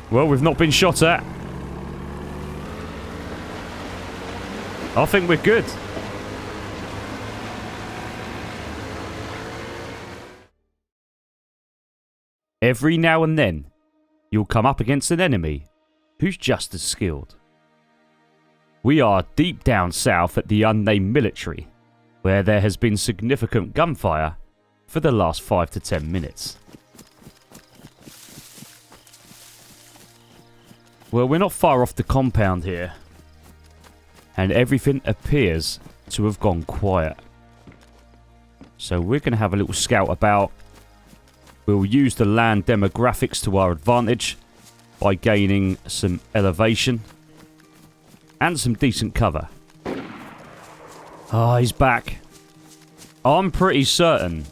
Well, we've not been shot at. I think we're good. Every now and then, you'll come up against an enemy who's just as skilled. We are deep down south at the unnamed military, where there has been significant gunfire for the last 5 to 10 minutes. Well, we're not far off the compound here, and everything appears to have gone quiet. So we're going to have a little scout about. We'll use the land demographics to our advantage by gaining some elevation and some decent cover. Ah, he's back. I'm pretty certain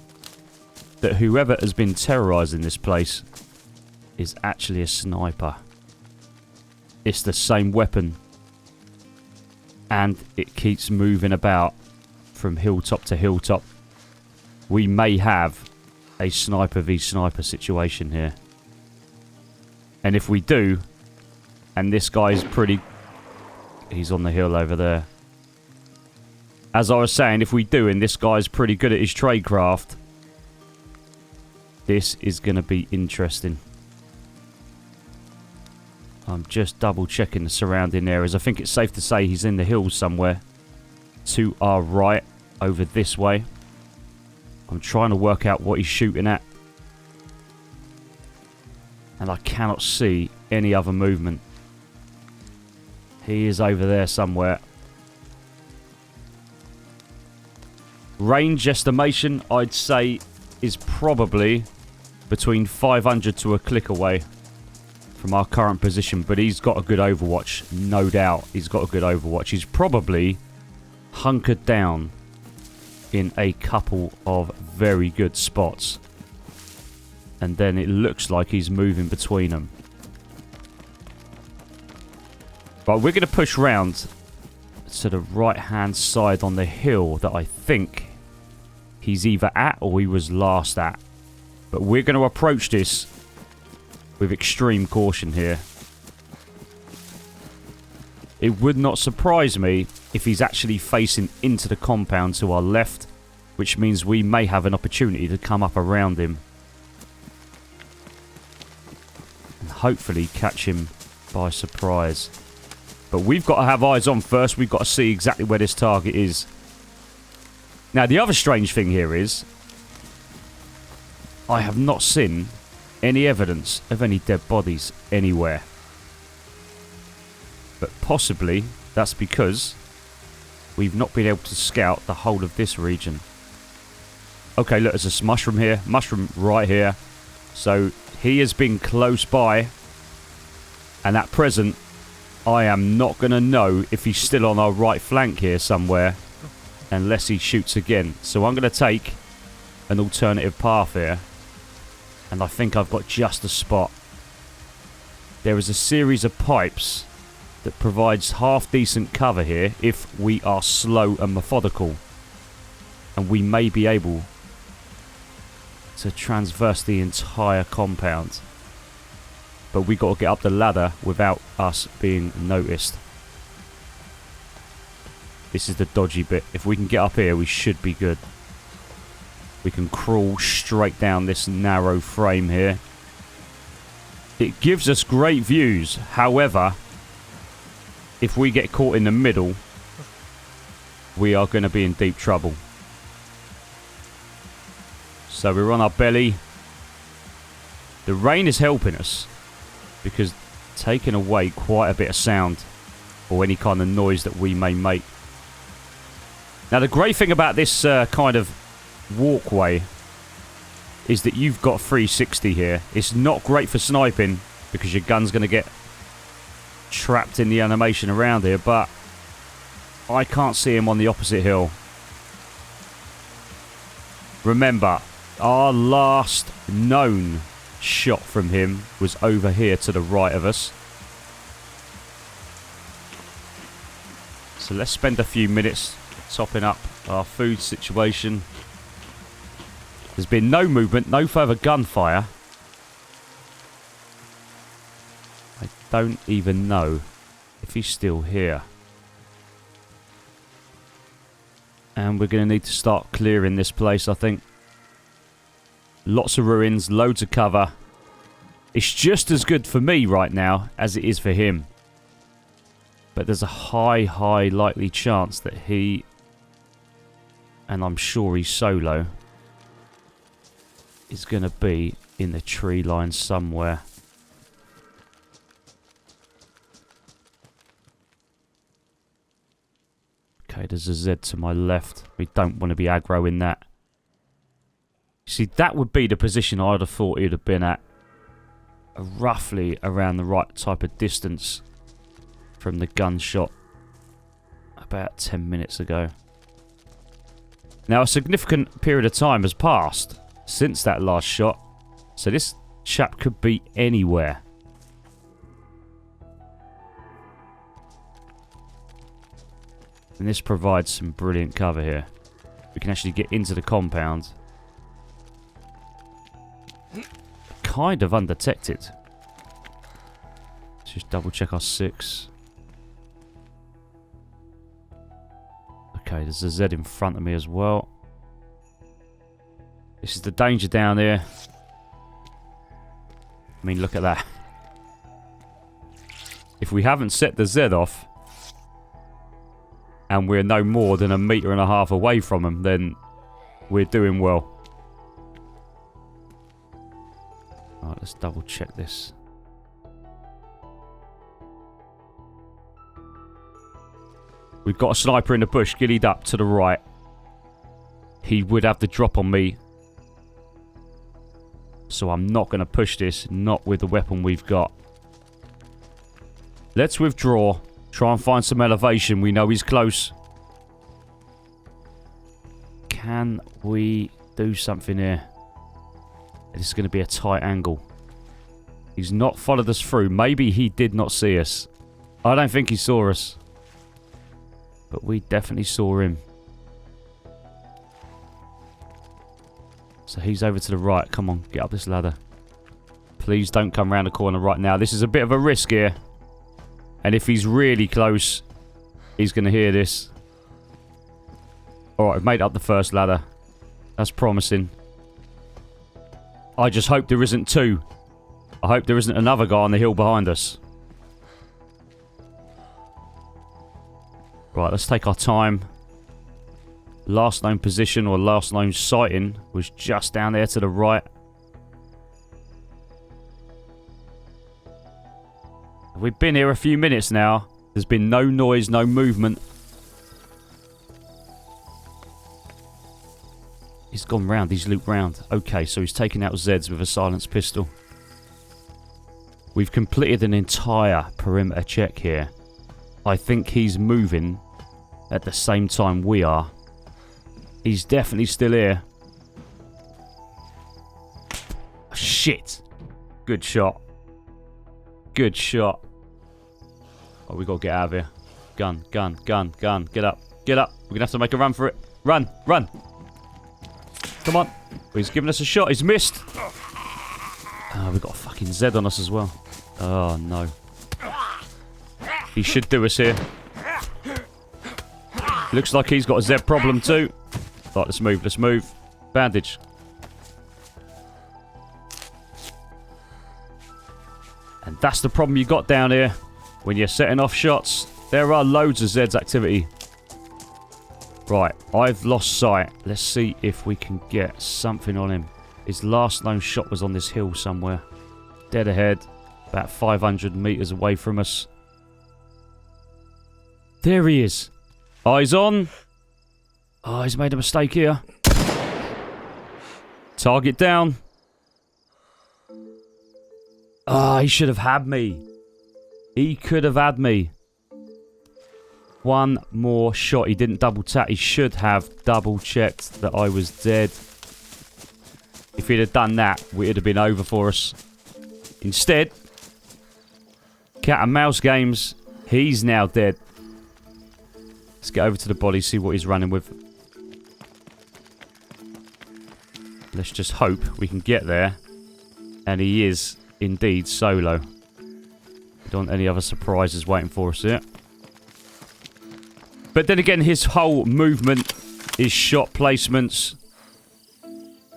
that whoever has been terrorizing this place is actually a sniper. It's the same weapon. And it keeps moving about from hilltop to hilltop. We may have a sniper v sniper situation here. And if we do, and this guy's pretty... He's on the hill over there. As I was saying, if we do, and this guy's pretty good at his tradecraft, this is going to be interesting. I'm just double checking the surrounding areas. I think it's safe to say he's in the hills somewhere. To our right, over this way. I'm trying to work out what he's shooting at. And I cannot see any other movement. He is over there somewhere. Range estimation, I'd say, is probably between 500 to a click away from our current position. But he's got a good overwatch, no doubt. He's got a good overwatch. He's probably hunkered down in a couple of very good spots. And then it looks like he's moving between them. But we're going to push round to the right-hand side on the hill that I think he's either at or he was last at. But we're going to approach this with extreme caution here. It would not surprise me if he's actually facing into the compound to our left, which means we may have an opportunity to come up around him and hopefully catch him by surprise. But we've got to have eyes on first. We've got to see exactly where this target is. Now, the other strange thing here is I have not seen any evidence of any dead bodies anywhere. But possibly that's because we've not been able to scout the whole of this region. Okay, look, there's a mushroom here. Mushroom right here. So he has been close by. And at present, I am not going to know if he's still on our right flank here somewhere. Unless he shoots again. So I'm going to take an alternative path here. And I think I've got just a spot. There is a series of pipes that provides half decent cover here if we are slow and methodical. And we may be able to transverse the entire compound. But we got to get up the ladder without us being noticed. This is the dodgy bit. If we can get up here, we should be good. We can crawl straight down this narrow frame here. It gives us great views. However, if we get caught in the middle, we are going to be in deep trouble. So we're on our belly. The rain is helping us because taking away quite a bit of sound or any kind of noise that we may make. Now, the great thing about this kind of walkway is that you've got 360 here. It's not great for sniping because your gun's going to get trapped in the animation around here, but I can't see him on the opposite hill. Remember, our last known shot from him was over here to the right of us. So let's spend a few minutes topping up our food situation. There's been no movement, no further gunfire. I don't even know if he's still here. And we're going to need to start clearing this place, I think. Lots of ruins, loads of cover. It's just as good for me right now as it is for him. But there's a high likely chance that he, and I'm sure he's solo, is going to be in the tree line somewhere. Okay, there's a Z to my left. We don't want to be aggro in that. See, that would be the position I'd have thought he'd have been at. Roughly around the right type of distance from the gunshot about 10 minutes ago. Now, a significant period of time has passed since that last shot. So this chap could be anywhere. And this provides some brilliant cover here. We can actually get into the compound. Kind of undetected. Let's just double check our 6. Okay, there's a Z in front of me as well. This is the danger down here. I mean, look at that. If we haven't set the Z off, and we're no more than 1.5 meters away from them, then we're doing well. Alright, let's double check this. We've got a sniper in the bush, giddied up to the right. He would have the drop on me. So I'm not going to push this, not with the weapon we've got. Let's withdraw. Try and find some elevation. We know he's close. Can we do something here? This is going to be a tight angle. He's not followed us through. Maybe he did not see us. I don't think he saw us. But we definitely saw him. So he's over to the right. Come on, get up this ladder. Please don't come around the corner right now. This is a bit of a risk here. And if he's really close, He's going to hear this. Alright, we've made up the first ladder. That's promising. I just hope there isn't two. I hope there isn't another guy on the hill behind us. Right, let's take our time. Last known position or last known sighting was just down there to the right. We've been here a few minutes now. There's been no noise, no movement. He's gone round, he's looped round. Okay, so he's taken out Zeds with a silenced pistol. We've completed an entire perimeter check here. I think he's moving at the same time we are. He's definitely still here. Oh, shit. Good shot. Good shot. Oh, we gotta get out of here. Gun, gun, gun, gun. Get up. Get up. We're gonna have to make a run for it. Run, run. Come on. Oh, he's giving us a shot. He's missed. Oh, we've got a fucking Z on us as well. Oh, no. He should do us here. Looks like he's got a Z problem too. Right, let's move. Let's move. Bandage. And that's the problem you got down here. When you're setting off shots, there are loads of Zeds activity. Right, I've lost sight. Let's see if we can get something on him. His last known shot was on this hill somewhere. Dead ahead. About 500 meters away from us. There he is. Eyes on. Oh, he's made a mistake here. Target down. Oh, he should have had me. He could have had me. One more shot. He didn't double tap. He should have double checked that I was dead. If he'd have done that, it would have been over for us. Instead, cat and mouse games. He's now dead. Let's get over to the body, see what he's running with. Let's just hope we can get there. And he is indeed solo. Don't want any other surprises waiting for us here. But then again, his whole movement, his shot placements,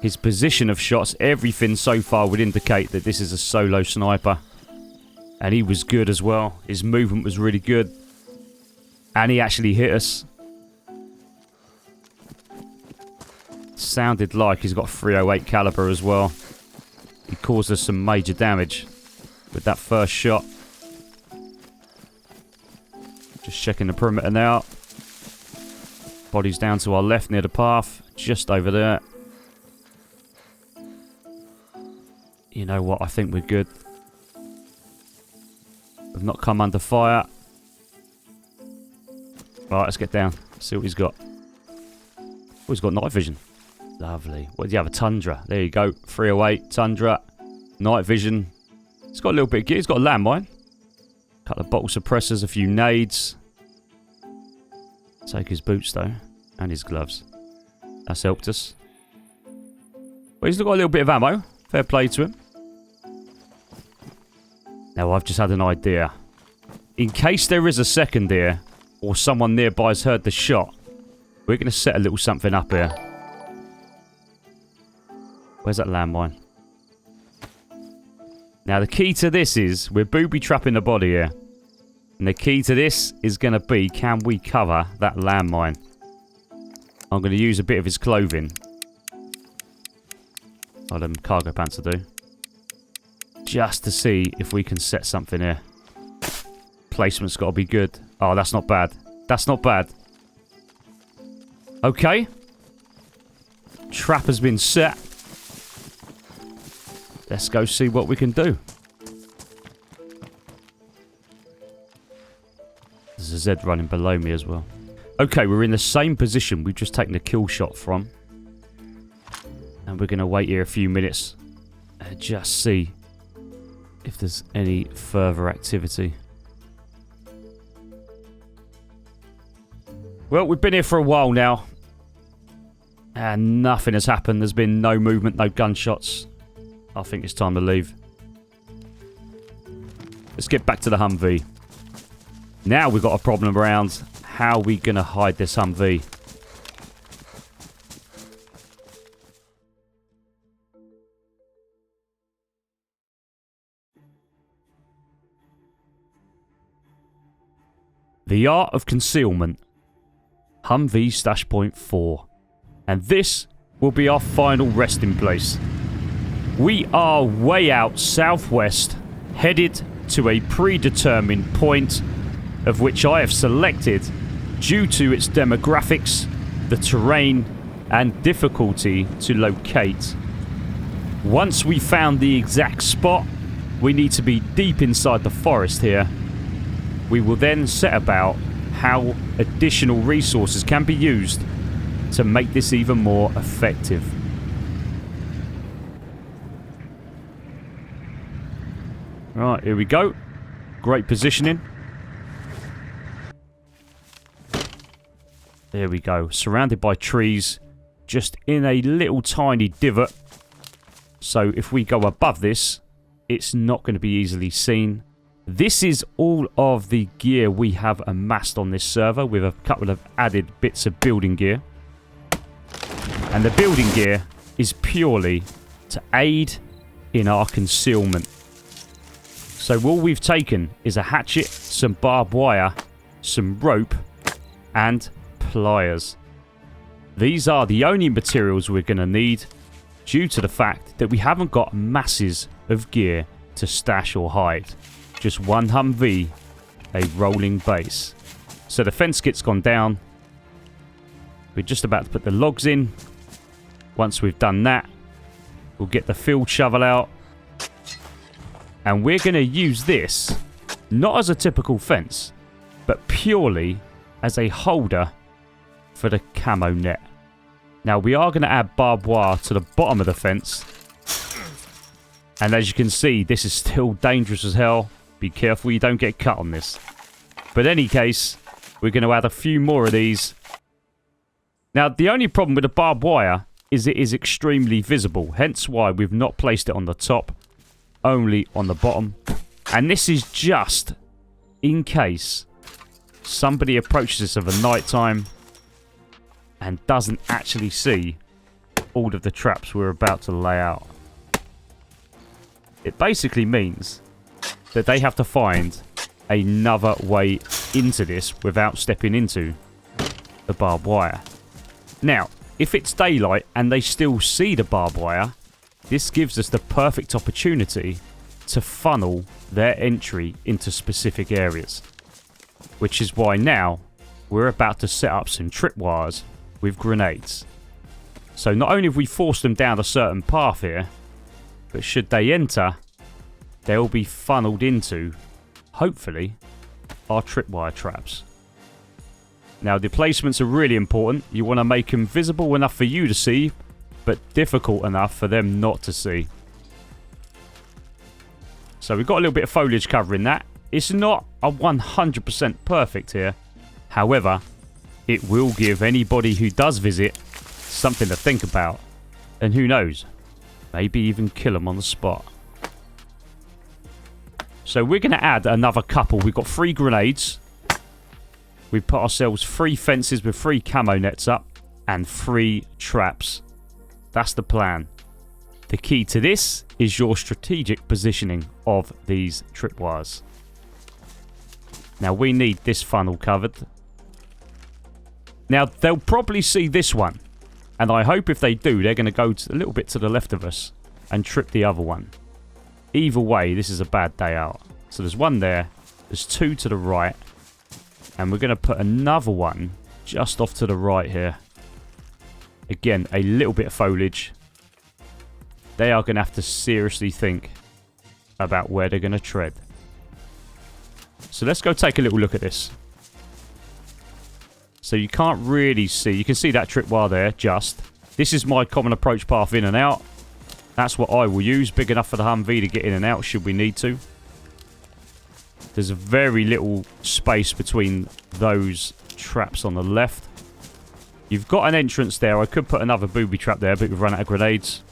his position of shots, everything so far would indicate that this is a solo sniper. And he was good as well. His movement was really good. And he actually hit us. Sounded like he's got 308 caliber as well. He caused us some major damage with that first shot. Just checking the perimeter now. Body's down to our left near the path. Just over there. You know what? I think we're good. We've not come under fire. Right, let's get down. See what he's got. Oh, he's got night vision. Lovely. What do you have? A Tundra. There you go. 308 Tundra. Night vision. It's got a little bit of gear. It's got a landmine. A couple of bottle suppressors. A few nades. Take his boots though. And his gloves. That's helped us. But he's got a little bit of ammo. Fair play to him. Now I've just had an idea. In case there is a second here, or someone nearby has heard the shot, we're going to set a little something up here. Where's that landmine? Now the key to this is, we're booby trapping the body here. And the key to this is going to be, can we cover that landmine? I'm going to use a bit of his clothing. Oh, them cargo pants will do. Just to see if we can set something here. Placement's got to be good. Oh, that's not bad. That's not bad. Okay. Trap has been set. Let's go see what we can do. There's a Z running below me as well. Okay, we're in the same position we've just taken a kill shot from. And we're going to wait here a few minutes and just see if there's any further activity. Well, we've been here for a while now. And nothing has happened. There's been no movement, no gunshots. I think it's time to leave. Let's get back to the Humvee. Now we've got a problem around How are we going to hide this Humvee? The Art of Concealment. Humvee Stash Point 4. And this will be our final resting place. We are way out southwest, headed to a predetermined point of which I have selected due to its demographics, the terrain, and difficulty to locate. Once we found the exact spot, we need to be deep inside the forest here. We will then set about how additional resources can be used to make this even more effective. Right, here we go. Great positioning. There we go. Surrounded by trees, just in a little tiny divot. So if we go above this, it's not going to be easily seen. This is all of the gear we have amassed on this server with a couple of added bits of building gear. And the building gear is purely to aid in our concealment. So all we've taken is a hatchet, some barbed wire, some rope, and pliers. These are the only materials we're going to need due to the fact that we haven't got masses of gear to stash or hide. Just one Humvee, a rolling base. So the fence kit's gone down. We're just about to put the logs in. Once we've done that, we'll get the field shovel out. And we're going to use this, not as a typical fence, but purely as a holder for the camo net. Now we are going to add barbed wire to the bottom of the fence. And as you can see, this is still dangerous as hell. Be careful you don't get cut on this. But in any case, we're going to add a few more of these. Now, the only problem with the barbed wire is it is extremely visible. Hence why we've not placed it on the top, only on the bottom. And this is just in case somebody approaches us of a night time and doesn't actually see all of the traps we're about to lay out. It basically means that they have to find another way into this without stepping into the barbed wire. Now, if it's daylight and they still see the barbed wire, this gives us the perfect opportunity to funnel their entry into specific areas. Which is why now we're about to set up some tripwires with grenades. So not only have we forced them down a certain path here, but should they enter, they'll be funneled into, hopefully, our tripwire traps. Now, the placements are really important. You want to make them visible enough for you to see, but difficult enough for them not to see. So we've got a little bit of foliage covering that. It's not a 100% perfect here. However, it will give anybody who does visit something to think about. And who knows, maybe even kill them on the spot. So we're going to add another couple. We've got 3 grenades. We've put ourselves 3 fences with 3 camo nets up and 3 traps. That's the plan. The key to this is your strategic positioning of these tripwires. Now we need this funnel covered. Now they'll probably see this one. And I hope if they do, they're going to go a little bit to the left of us and trip the other one. Either way, this is a bad day out. So there's one there. There's 2 to the right. And we're going to put another one just off to the right here. Again, a little bit of foliage. They are going to have to seriously think about where they're going to tread. So let's go take a little look at this. So you can't really see. You can see that tripwire there, just. This is my common approach path in and out. That's what I will use. Big enough for the Humvee to get in and out should we need to. There's very little space between those traps on the left. You've got an entrance there. I could put another booby trap there, but we've run out of grenades.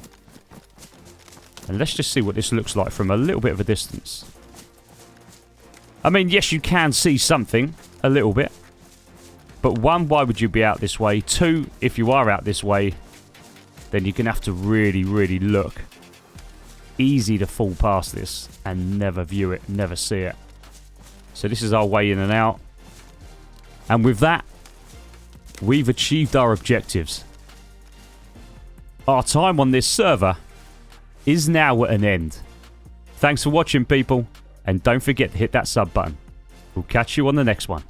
And let's just see what this looks like from a little bit of a distance. I mean, yes, you can see something. A little bit. But one, why would you be out this way? Two, if you are out this way, then you're going to have to really, really look. Easy to fall past this and never view it, never see it. So this is our way in and out. And with that, we've achieved our objectives. Our time on this server is now at an end. Thanks for watching, people, and don't forget to hit that sub button. We'll catch you on the next one.